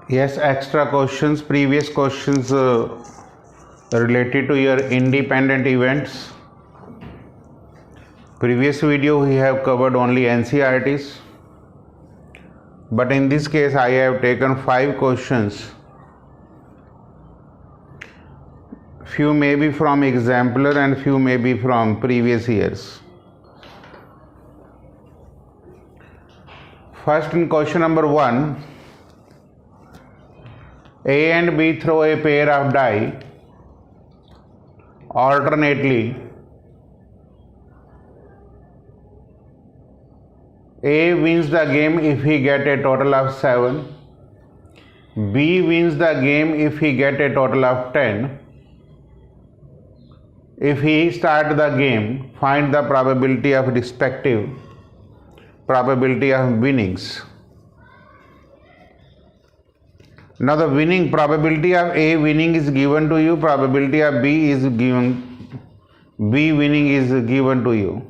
Yes, extra questions, previous questions related to your independent events. Previous video we have covered only NCERTs, but in this case I have taken 5 questions. Few may be from exemplar and few may be from previous years. First, in question number 1, A and B throw a pair of die alternately. A wins the game if he get a total of 7. B wins the game if he get a total of 10. If he start the game, find the probability of respective probability of winnings. Now the winning probability of A winning is given to you, probability of B winning is given to you.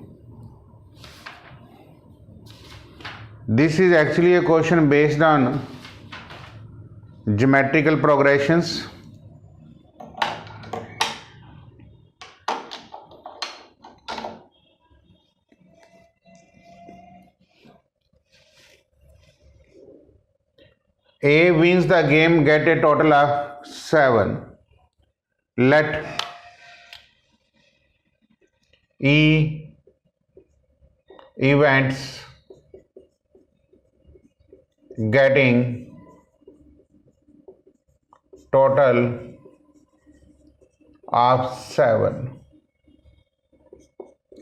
This is actually a question based on geometrical progressions. A wins the game, get a total of 7. Let E events getting total of 7.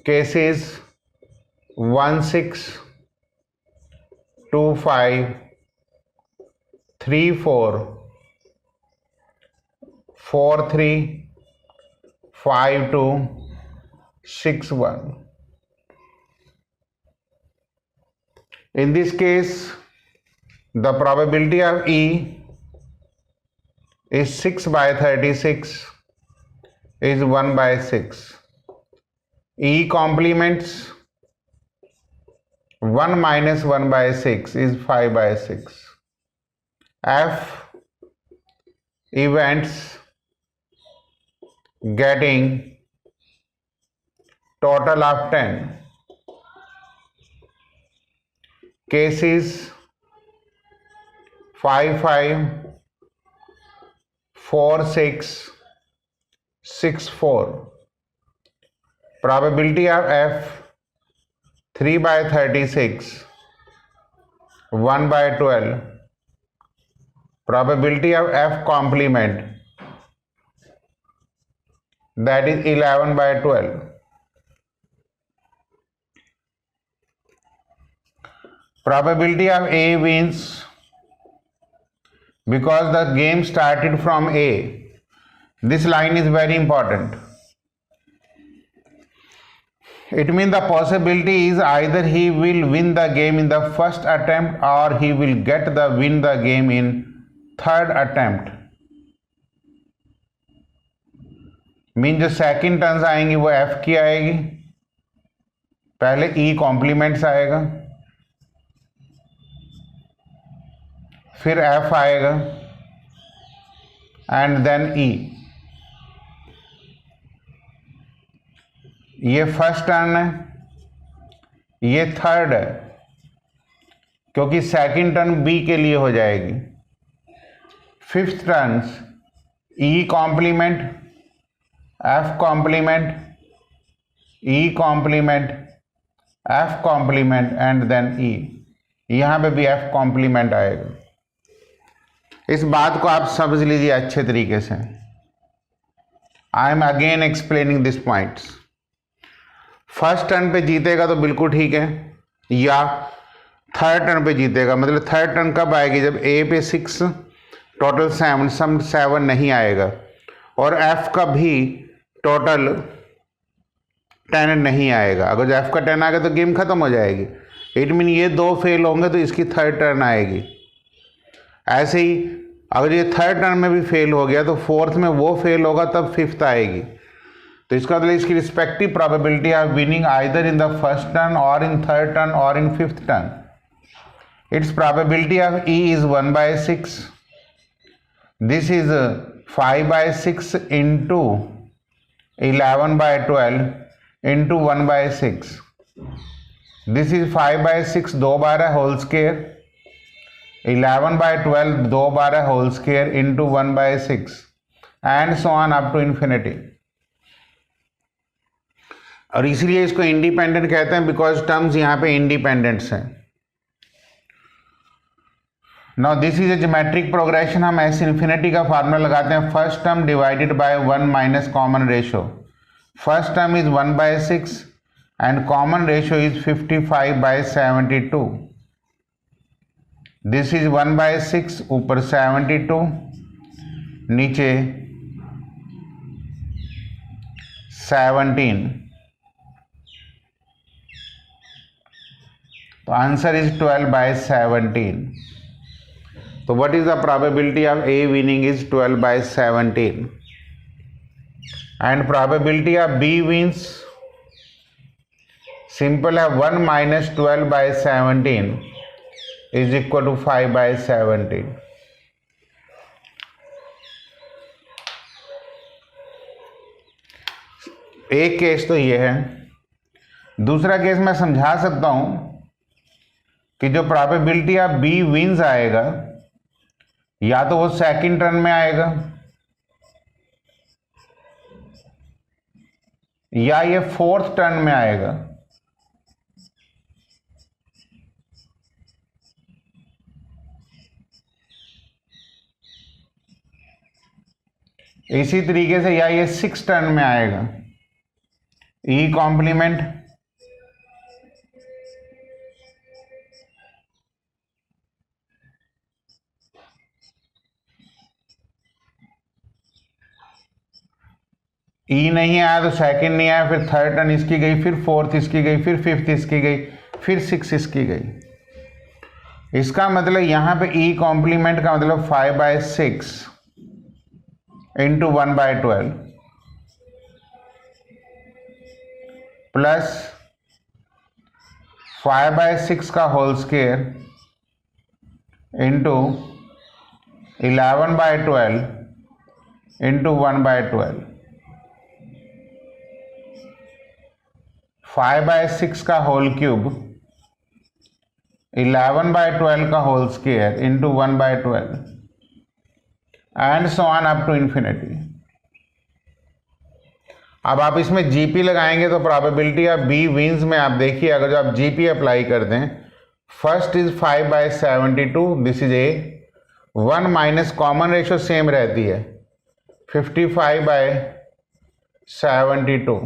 Cases 1, 6, 2, 5, 3, 4, 4, 3, 5, 2, 6, 1. In this case, the probability of E is 6 by 36 is 1 by 6. E complements 1 minus 1 by 6 is 5 by 6. F events getting total of 10. Cases 5, 5, 4, 6, 6, 4. Probability of F 3 by 36, 1 by 12. Probability of F complement, that is 11 by 12. Probability of A wins because the game started from A. This line is very important. It means the possibility is either he will win the game in the first attempt or he will win the game in third attempt. Mean जो second turns आएंगी वो F की आएगी, पहले ई compliments आएगा, फिर F आएगा and then ई. ये फर्स्ट टर्न है, ये थर्ड है, क्योंकि सेकंड टर्न बी के लिए हो जाएगी. Fifth turns E complement, F complement, E complement, F complement and then E. यहां पे भी एफ कॉम्प्लीमेंट आएगा. इस बात को आप समझ लीजिए अच्छे तरीके से. I am again explaining this points. First turn पे जीतेगा तो बिल्कुल ठीक है, या थर्ड टर्न पे जीतेगा. मतलब थर्ड टर्न कब आएगी? जब ए पे 6 टोटल 7 सम 7 नहीं आएगा और एफ का भी टोटल 10 नहीं आएगा. अगर जो एफ का 10 आएगा तो गेम खत्म हो जाएगी. इट मीन ये 2 फेल होंगे तो इसकी थर्ड टर्न आएगी. ऐसे ही अगर ये थर्ड टर्न में भी फेल हो गया तो फोर्थ में वो फेल होगा तब फिफ्थ आएगी. तो इसका मतलब इसकी respective probability of winning either in the first turn और इन थर्ड टर्न और in fifth turn. It's probability of E is 1 by 6 This is 5/6 into 11/12 into 1/6. This is 5/6 दो बार है होल स्क्वायर, 11/12 दो बार है whole square into 1/6 and so on up to infinity. और इसलिए इसको इंडिपेंडेंट कहते हैं बिकॉज टर्म्स यहाँ पे इंडिपेंडेंट्स हैं। Now this is A geometric progression. हम एस इन्फिनिटी का फार्मूला लगाते हैं, first term divided by 1 minus common ratio. First term is 1/6 and common ratio is 55/72। This is 1/6, ऊपर 72, नीचे 17। तो आंसर इज 12/17। तो what is the probability of A winning is 12/17 and probability of B wins simple है, 1 minus 12/17 is equal to 5/17। एक case तो ये है। दूसरा केस मैं समझा सकता हूं कि जो प्रोबेबिलिटी ऑफ बी विंस आएगा या तो वो सेकंड टर्न में आएगा या ये फोर्थ टर्न में आएगा। इसी तरीके से या ये सिक्स टर्न में आएगा। ई कॉम्प्लीमेंट ई नहीं आया तो सेकंड नहीं आया, फिर थर्ड टर्न इसकी गई, फिर फोर्थ इसकी गई, फिर फिफ्थ इसकी गई, फिर सिक्स इसकी गई। इसका मतलब यहां पे ई कॉम्प्लीमेंट का मतलब 5/6 इंटू 1/12 प्लस 5/6 का होल स्क्वायर इंटू 11/12 इंटू 1/12। 5/6 का होल क्यूब, 11/12 का whole square into 1/12 and so on up to infinity. अब आप इसमें जीपी लगाएंगे तो प्रोबेबिलिटी ऑफ बी विंस में आप देखिए, अगर जो आप जीपी अप्लाई कर दें, first is 5/72, this is a 1 minus common ratio same रहती है 55/72।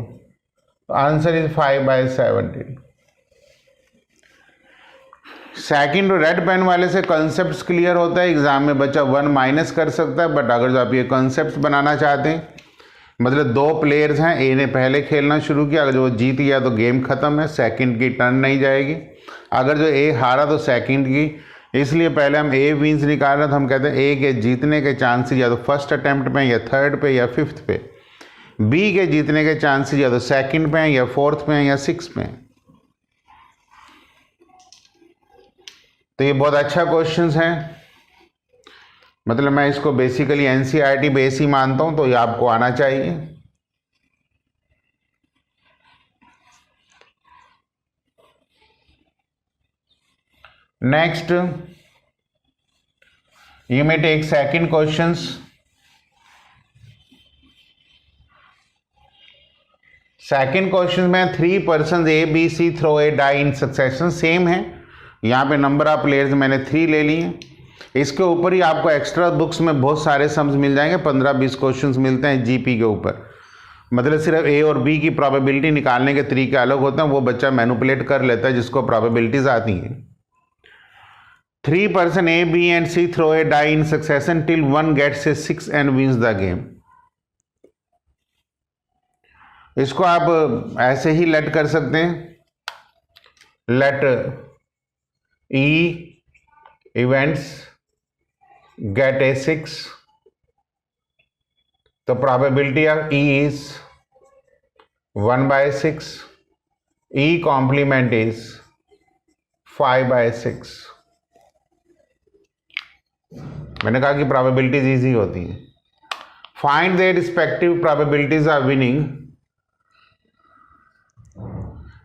Answer is 5/17। Second red pen वाले से कॉन्सेप्ट्स क्लियर होता है, एग्जाम में बच्चा 1 माइनस कर सकता है, बट अगर जो आप ये कॉन्सेप्ट्स बनाना चाहते हैं, मतलब दो प्लेयर्स हैं, ए ने पहले खेलना शुरू किया, अगर जो जीत गया तो गेम खत्म है, सेकंड की टर्न नहीं जाएगी। अगर जो ए हारा तो सेकंड की, इसलिए पहले हम ए विंस निकाल रहे हैं तो हम कहते हैं ए के जीतने के चांसेस या तो फर्स्ट अटेम्प्ट पे या थर्ड पे या फिफ्थ पे, बी के जीतने के चांसेस या तो सेकंड पे हैं या फोर्थ पे हैं या सिक्स पे हैं। तो ये बहुत अच्छा क्वेश्चन है, मतलब मैं इसको बेसिकली एनसीईआरटी बेस ही मानता हूं, तो ये आपको आना चाहिए। Next you may take second questions. Second question में 3 person A B C throw a die in succession, same है, यहाँ पे नंबर ऑफ प्लेयर्स मैंने 3 ले लिए। इसके ऊपर ही आपको एक्स्ट्रा बुक्स में बहुत सारे सम्स मिल जाएंगे, 15-20 क्वेश्चंस मिलते हैं जीपी के ऊपर। मतलब सिर्फ ए और बी की प्रोबेबिलिटी निकालने के तरीके अलग होते हैं, वो बच्चा मैनिपुलेट कर लेता है जिसको प्रोबेबिलिटीज आती हैं। 3 person A B and C throw a die in succession till one gets a 6 and wins the game. इसको आप ऐसे ही लेट कर सकते हैं, let E events get a 6, तो probability of E is 1/6, E complement is 5/6। मैंने कहा कि प्रोबेबिलिटीज ईजी होती हैं। Find their respective probabilities of winning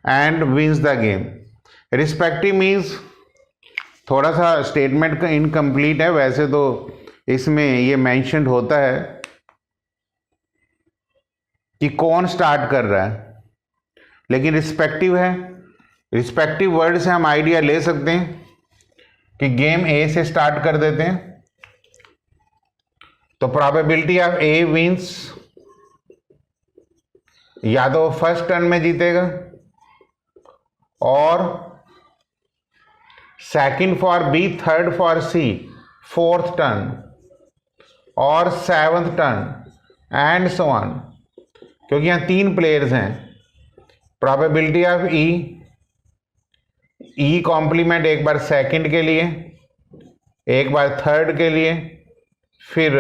and wins the game. Respective means थोड़ा सा स्टेटमेंट का इनकम्प्लीट है, वैसे तो इसमें ये मेंशन्ड होता है कि कौन स्टार्ट कर रहा है, लेकिन रिस्पेक्टिव है। रिस्पेक्टिव वर्ड से हम आइडिया ले सकते हैं कि गेम ए से स्टार्ट कर देते हैं, तो प्रोबेबिलिटी ऑफ ए विंस, या तो फर्स्ट टर्न में जीतेगा और second for B, third for C, fourth turn और seventh turn and so on, क्योंकि यहां 3 प्लेयर्स हैं। प्रोबेबिलिटी ऑफ ई कॉम्प्लीमेंट एक बार सेकंड के लिए, एक बार थर्ड के लिए, फिर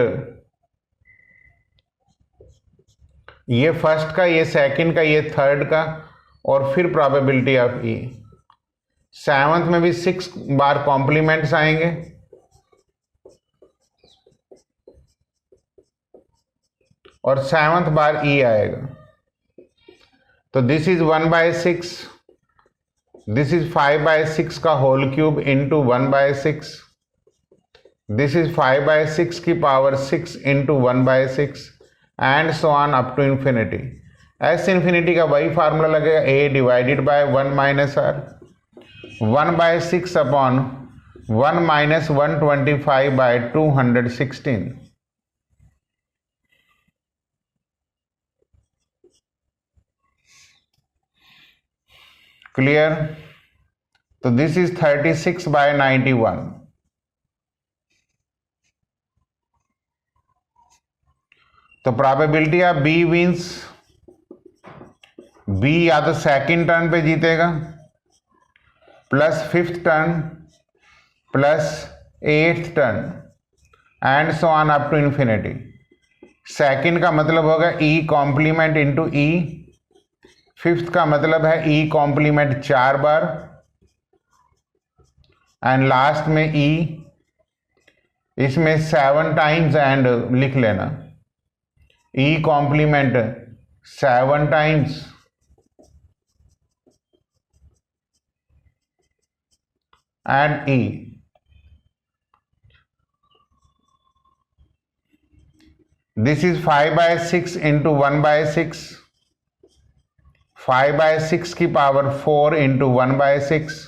ये फर्स्ट का, ये सेकंड का, ये थर्ड का, और फिर प्रोबेबिलिटी ऑफ ई। सेवंथ में भी 6 बार कॉम्प्लीमेंट्स आएंगे, और 7th बार ई आएगा। तो दिस इज 1/6, दिस इज 5/6 का whole cube into 1/6, this is 5/6 की power 6 into 1/6 and so on up to infinity. S infinity का वही फार्मूला लगेगा, A divided by 1 minus R, 1/6 upon 1 minus 125/216। Clear? तो दिस इज 36/91। तो probability of B wins, B या तो second turn पे जीतेगा plus 5th turn plus 8th turn and so on up to infinity. Second का मतलब होगा ई कॉम्प्लीमेंट इंटू ई, 5th का मतलब है ई कॉम्प्लीमेंट 4 बार, एंड लास्ट में ई, इसमें 7 टाइम्स एंड लिख लेना, E complement 7 times and E. This is 5/6 into 1/6, 5/6 की पावर 4 इंटू 1/6,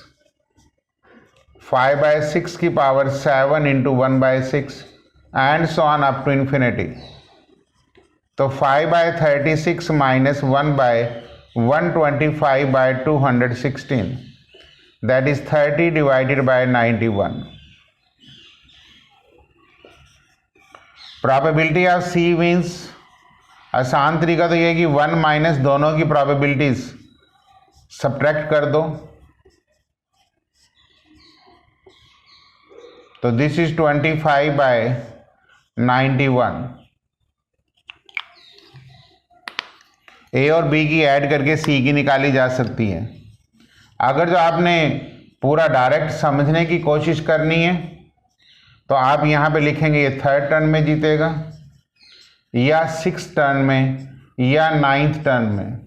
5/6 की power 7 into 1/6 and so on up to infinity. तो 5/36 minus 1/125/216, that is 30 divided by 91। Probability of C means, आसान तरीका तो ये है कि 1 माइनस दोनों की प्रोबेबिलिटीज सब्ट्रैक्ट कर दो, तो दिस इज 25/91। ए और बी की ऐड करके सी की निकाली जा सकती है। अगर जो आपने पूरा डायरेक्ट समझने की कोशिश करनी है तो आप यहाँ पे लिखेंगे ये 3rd टर्न में जीतेगा या 6th टर्न में या 9th टर्न में।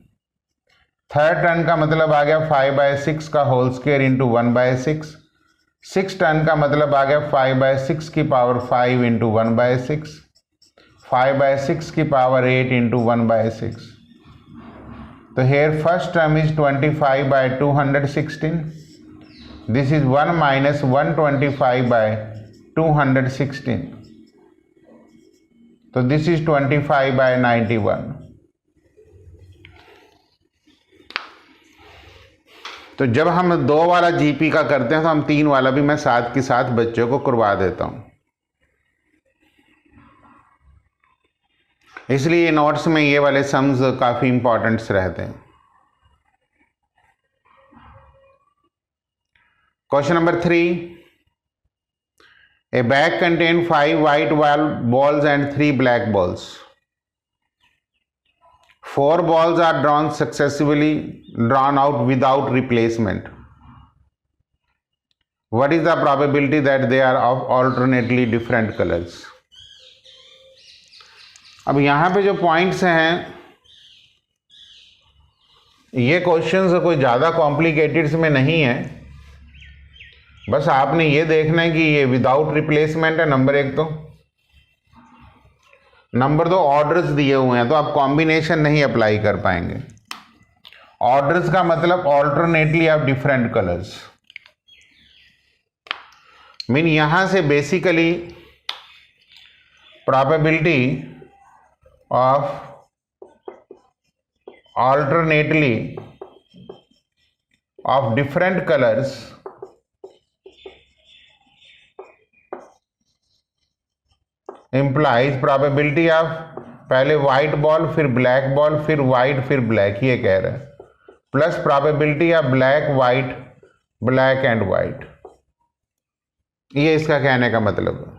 3rd टर्न का मतलब आ गया 5/6 का whole square into 1/6, 6th turn का मतलब आ गया 5/6 की पावर 5 इंटू 1/6, 5/6 की पावर 8 इंटू 1/6। तो here first term is 25/216, this is 1 minus 125/216, तो this is 25/91। तो जब हम 2 वाला जीपी का करते हैं तो हम 3 वाला भी मैं साथ के साथ बच्चों को करवा देता हूं, इसलिए नोट्स में ये वाले सम्स काफी इंपॉर्टेंट्स रहते हैं। Question number 3, A bag contain 5 white balls and 3 black balls. 4 balls are drawn out without replacement. what is the probability that they are of alternately different colors? अब यहाँ पे जो पॉइंट्स हैं, ये क्वेश्चंस कोई ज़्यादा कॉम्प्लिकेटेड्स में नहीं है, बस आपने ये देखना है कि ये विदाउट रिप्लेसमेंट है नंबर एक। तो नंबर दो, ऑर्डर्स दिए हुए हैं तो आप कॉम्बिनेशन नहीं अप्लाई कर पाएंगे। ऑर्डर्स का मतलब alternately of different colours, mean यहां से basically probability of alternately of different colours implies probability of पहले व्हाइट बॉल फिर ब्लैक बॉल फिर व्हाइट फिर ब्लैक, ये कह रहे हैं, plus probability of black white black and white, ये इसका कहने का मतलब है।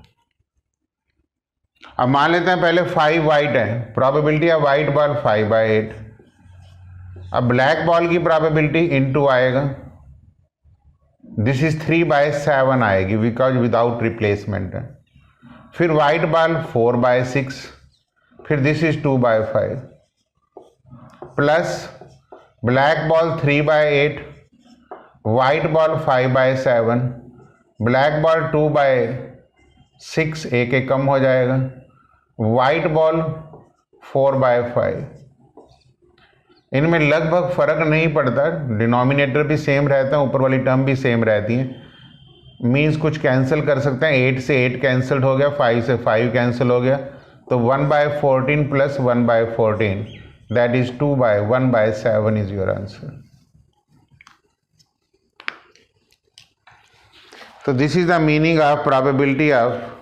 अब मान लेते हैं पहले 5 वाइट है, प्रोबेबिलिटी ऑफ व्हाइट बॉल 5/8। अब ब्लैक बॉल की प्रोबेबिलिटी इनटू आएगा, दिस इज 3/7 आएगी बिकॉज विदाउट रिप्लेसमेंट है। फिर व्हाइट बॉल 4/6, फिर this is 2/5 plus black ball 3/8, white ball 5/7, black ball 2/6, एक एक कम हो जाएगा, व्हाइट बॉल 4/5। इनमें लगभग फर्क नहीं पड़ता, डिनोमिनेटर भी सेम रहता है, ऊपर वाली टर्म भी सेम रहती है, मीन्स कुछ कैंसिल कर सकते हैं। 8 से 8 कैंसिल हो गया, 5 से 5 कैंसिल हो गया, तो 1/14 plus 1/14 that is 1/7 is your answer. तो this is the meaning of probability of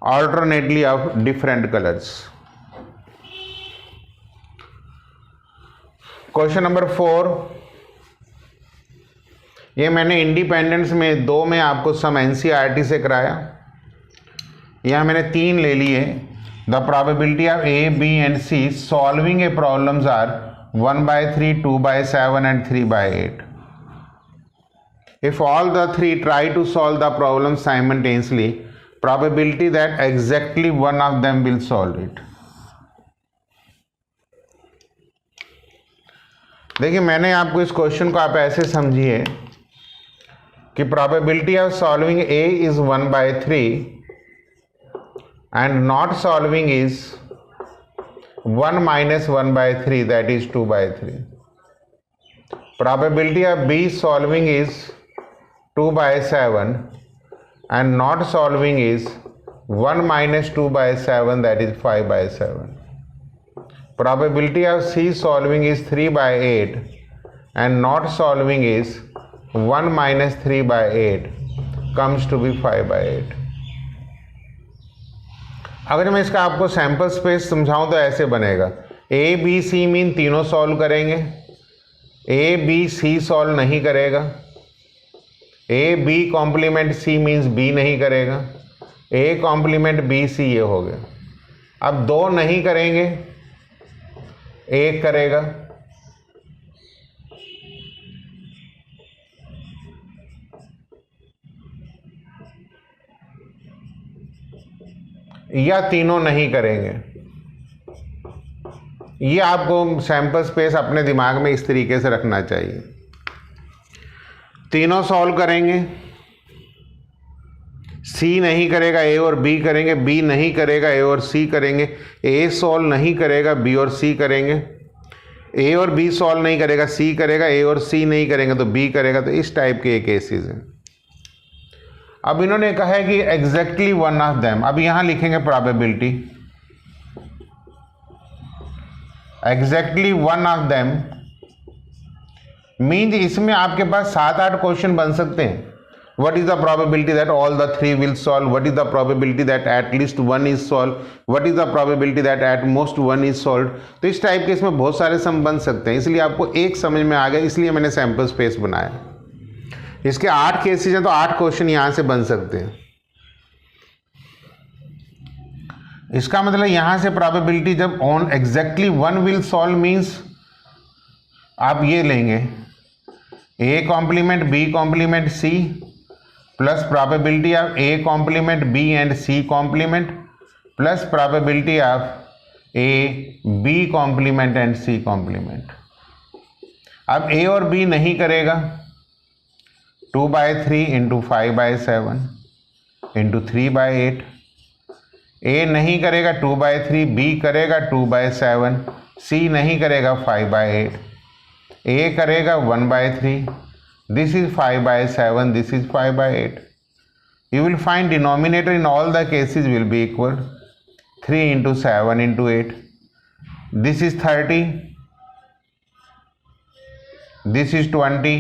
alternately of different colors. Question number 4, ये मैंने इंडिपेंडेंस में 2 में आपको सम एनसीईआरटी से कराया, यहाँ मैंने 3 ले लिए। The probability of A B and C solving a problems are 1/3 2/7 and 3/8। If all the 3 try to solve the problem simultaneously, probability that exactly one of them will solve it. देखिए, मैंने आपको इस क्वेश्चन को आप ऐसे समझिए कि probability of solving A is 1/3 and not solving is 1 minus 1/3, that is 2/3. Probability of B solving is 2/7 and not solving is 1 minus 2/7, that is 5/7. Probability of C solving is 3/8 and not solving is 1 minus 3/8, comes to be 5/8. अगर मैं इसका आपको sample space समझाऊं तो ऐसे बनेगा, A B C mean तीनों solve करेंगे, A B C सॉल्व नहीं करेगा, A B complement C means B नहीं करेगा, A कॉम्प्लीमेंट B C, ये हो गया। अब 2 नहीं करेंगे, 1 करेगा, या तीनों नहीं करेंगे। ये आपको सैंपल स्पेस अपने दिमाग में इस तरीके से रखना चाहिए। तीनों सॉल्व करेंगे, सी नहीं करेगा, ए और बी करेंगे, बी नहीं करेगा, ए और सी करेंगे, ए सॉल्व नहीं करेगा, बी और सी करेंगे, ए और बी सॉल्व नहीं करेगा, सी करेगा, ए और सी नहीं करेंगे तो बी करेगा। तो इस टाइप के केसेस हैं। अब इन्होंने कहा है कि एग्जैक्टली वन ऑफ देम, अब यहां लिखेंगे probability, exactly one of them means इसमें आपके पास 7-8 क्वेश्चन बन सकते हैं। What is the probability that all the 3 will solve? What is the probability that at least 1 is solved? What is the probability that at most 1 is solved? तो इस type के इसमें बहुत सारे सम बन सकते हैं, इसलिए आपको एक समझ में आ गया, इसलिए मैंने सैंपल स्पेस बनाया। इसके 8 केसेस हैं तो 8 क्वेश्चन यहां से बन सकते हैं। इसका मतलब यहां से प्रोबेबिलिटी जब on exactly 1 will solve means आप ये लेंगे A complement B complement C plus probability of A complement B and C complement plus probability of A B complement and C complement. अब ए और बी नहीं करेगा, 2/3 into 5/7 into 3/8। ए नहीं करेगा 2/3, B करेगा 2/7, सी नहीं करेगा 5/8, ए करेगा 1/3, this is 5/7, this is 5/8। You will find denominator in all the cases will be equal, 3 into 7 into 8, this is 30, this is 20,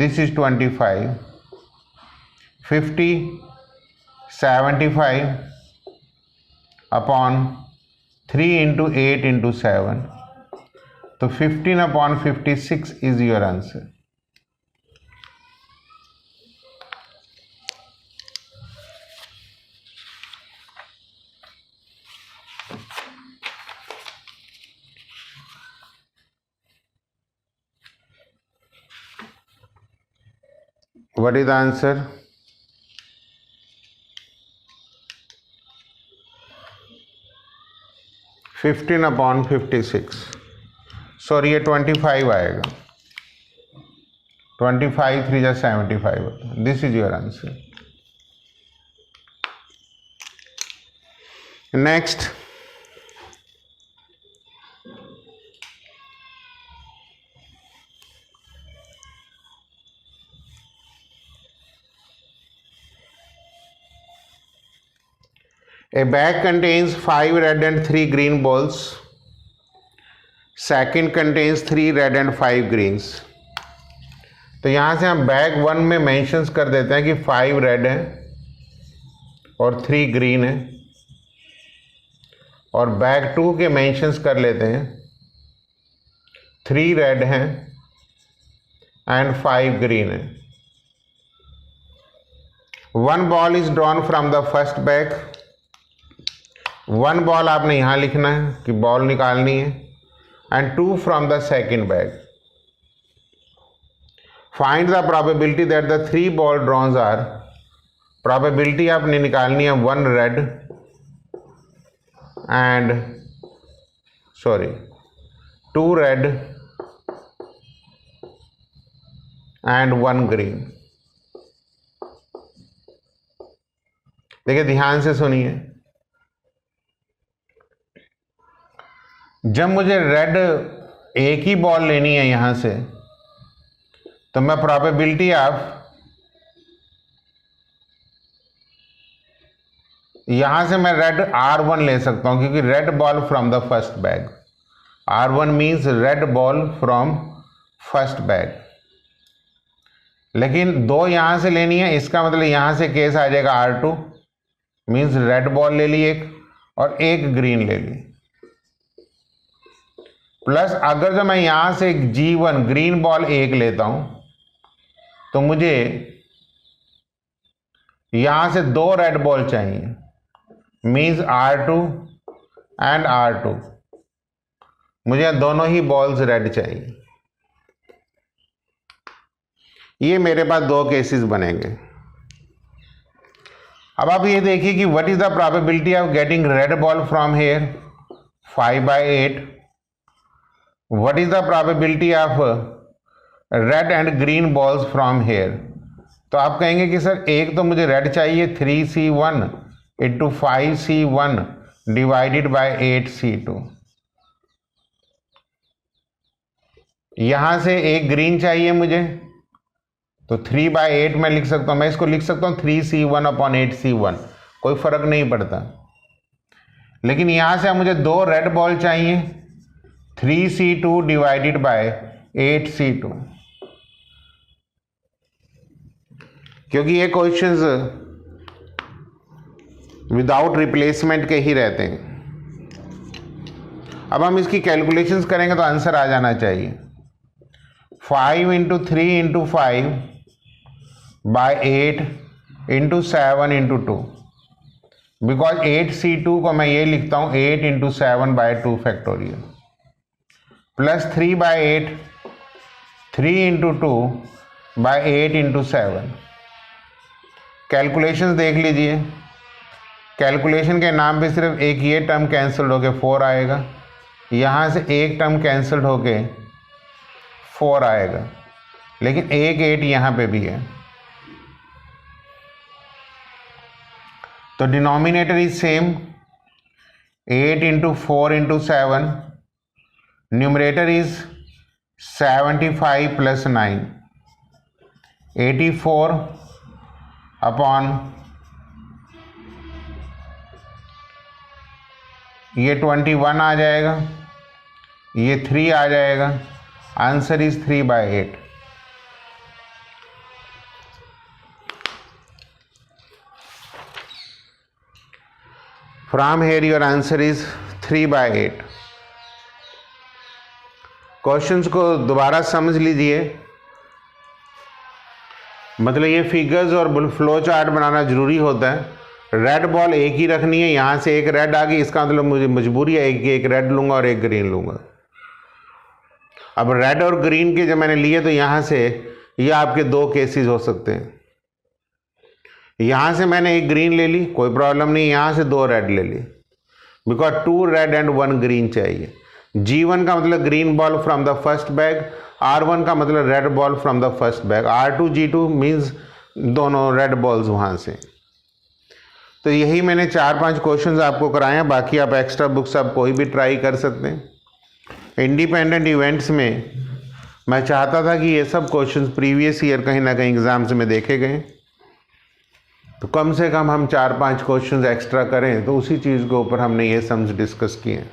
this is 25, 50, 75 upon 3 into 8 into 7, तो 15 upon 56 is your answer। What is the answer? Fifteen upon 56, sorry ये 25 आएगा, 25 3 जा 75, this is your answer. Next, a bag contains 5 red and 3 green balls, second contains 3 red and 5 greens। तो यहाँ से हम bag 1 में mentions कर देते हैं कि 5 रेड है और 3 ग्रीन है, और बैग 2 के मेंशंस कर लेते हैं 3 रेड हैं एंड 5 ग्रीन है। 1 ball is drawn from the first bag, 1 ball आपने यहाँ लिखना है कि बॉल निकालनी है, and 2 from the second bag. Find the probability that the 3 ball drawns are, probability आपने निकालनी है 1 red and 2 red and 1 green. देखिए ध्यान से सुनिए, जब मुझे रेड एक ही बॉल लेनी है यहां से, तो मैं प्रोबेबिलिटी ऑफ यहां से मैं रेड R1 ले सकता हूं, क्योंकि red ball from the first bag, R1 means red ball from first bag. लेकिन 2 यहां से लेनी है, इसका मतलब यहां से केस आ जाएगा R2 मीन्स रेड बॉल ले ली एक और एक ग्रीन ले ली, प्लस अगर जो मैं यहां से G1 ग्रीन बॉल एक लेता हूं, तो मुझे यहां से 2 रेड बॉल चाहिए, मीन्स R2 एंड R2, मुझे दोनों ही बॉल्स रेड चाहिए। ये मेरे पास 2 केसेस बनेंगे। अब आप ये देखिए कि what is the probability of getting red ball from here, 5/8। What is the probability of red and green balls from here. तो आप कहेंगे कि सर एक तो मुझे रेड चाहिए, 3C1 into 5C1 divided by 8C2। यहां से एक ग्रीन चाहिए मुझे, तो 3/8 मैं लिख सकता हूं, मैं इसको लिख सकता हूं 3C1 अपॉन 8C1, कोई फर्क नहीं पड़ता। लेकिन यहां से मुझे 2 रेड बॉल चाहिए, 3C2 डिवाइडेड बाय 8C2, क्योंकि ये क्वेश्चंस विदाउट रिप्लेसमेंट के ही रहते हैं। अब हम इसकी कैलकुलेशंस करेंगे तो आंसर आ जाना चाहिए 5 into 3 into 5 by 8 into 7 into 2, because 8C2 को मैं ये लिखता हूँ 8 into 7 by 2 factorial, plus 3/8, 3 × 2 / 8 × 7। Calculations देख लीजिए। कैलकुलेशन के नाम पे सिर्फ एक ये टर्म कैंसिल होके 4 आएगा, यहाँ से एक टर्म कैंसिल होके 4 आएगा, लेकिन एक 8 यहाँ पे भी है, तो denominator is same. 8 × 4 × 7, numerator is 75 + 9, 84 upon ये 21 आ जाएगा, ये 3 आ जाएगा। Answer is 3/8। From here your answer is 3/8। Questions को दोबारा समझ लीजिए। मतलब ये फिगर्स और फ्लो चार्ट बनाना जरूरी होता है। रेड बॉल एक ही रखनी है, यहाँ से एक रेड आ गई, इसका मतलब मुझे मजबूरी है कि एक रेड लूँगा और एक ग्रीन लूँगा। अब रेड और ग्रीन के जब मैंने लिए तो यहाँ से ये आपके 2 केसेस हो सकते हैं। यहाँ से मैंने एक ग्रीन ले ली, कोई प्रॉब्लम नहीं, यहाँ से 2 रेड ले ली, बिकॉज 2 रेड एंड 1 ग्रीन चाहिए। G1 का मतलब green ball from the first bag, R1 का मतलब red ball from the first bag, R2 G2 means दोनों रेड बॉल्स वहाँ से। तो यही मैंने 4-5 क्वेश्चंस आपको कराए हैं। बाकी आप एक्स्ट्रा बुक्स आप कोई भी ट्राई कर सकते हैं। इंडिपेंडेंट इवेंट्स में मैं चाहता था कि ये सब क्वेश्चंस प्रीवियस ईयर कहीं ना कहीं एग्जाम्स में देखे गए, तो कम से कम हम 4-5 क्वेश्चंस एक्स्ट्रा करें, तो उसी चीज़ के ऊपर हमने ये सम्स डिस्कस किए हैं।